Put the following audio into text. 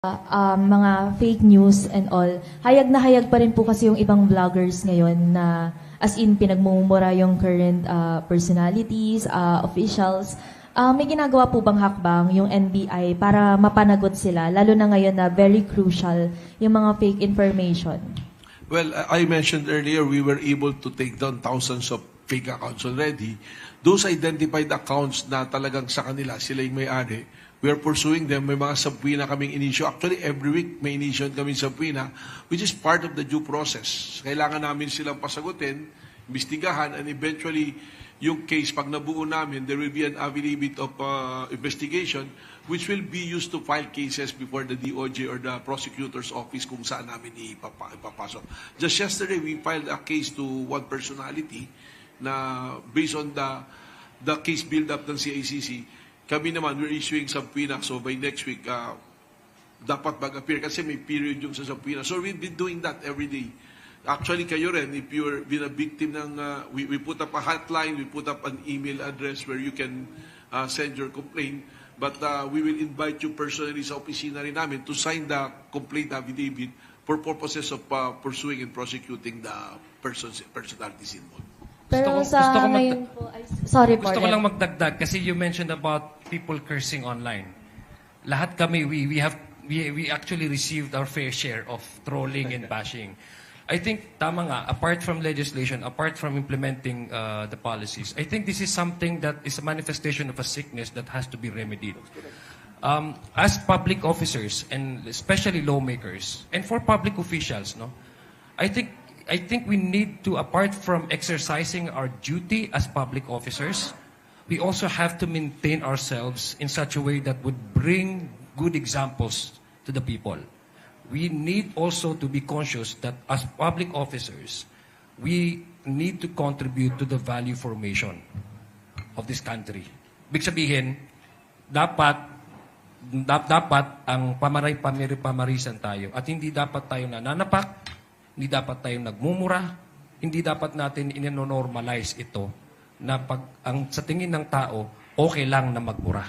Mga fake news and all, hayag na hayag pa rin po kasi yung ibang vloggers ngayon na as in pinagmumura yung current personalities, officials. May ginagawa po bang hakbang yung NBI para mapanagot sila, lalo na ngayon na very crucial yung mga fake information? Well, I mentioned earlier, we were able to take down thousands of fake accounts already. Those identified accounts na talagang sa kanila, sila yung may-ari, we are pursuing them. May mga subpoena kaming inisyo. Actually, every week may inisyo kaming subpoena, which is part of the due process. Kailangan namin silang pasagutin, imbestigahan, and eventually, yung case, pag nabuo namin, there will be an affidavit of investigation which will be used to file cases before the DOJ or the prosecutor's office kung saan namin ipapasok. Just yesterday, we filed a case to one personality na based on the case build-up ng CICC, kami naman, we're issuing subpoena. So by next week, dapat mag-appear kasi may period yung sa subpoena. So we've been doing that every day. Actually, kayo rin, if you're been a victim ng, we put up a hotline, we put up an email address where you can send your complaint. But we will invite you personally sa opisina rin namin to sign the complaint affidavit for purposes of pursuing and prosecuting the personalities involved. Pero sa ngayon po, sorry po. Gusto ko lang magdagdag kasi you mentioned about people cursing online. Lahat kami, we actually received our fair share of trolling and bashing. I think, tama nga, apart from legislation, apart from implementing the policies, I think this is something that is a manifestation of a sickness that has to be remedied. As public officers, and especially lawmakers, and for public officials, no, I think we need to, apart from exercising our duty as public officers, we also have to maintain ourselves in such a way that would bring good examples to the people. We need also to be conscious that as public officers, we need to contribute to the value formation of this country. Ibig sabihin, dapat ang pamarisan tayo at hindi dapat tayo nananapak, hindi dapat tayong nagmumura, hindi dapat natin inonormalize ito na pag ang sa tingin ng tao, okay lang na magmura.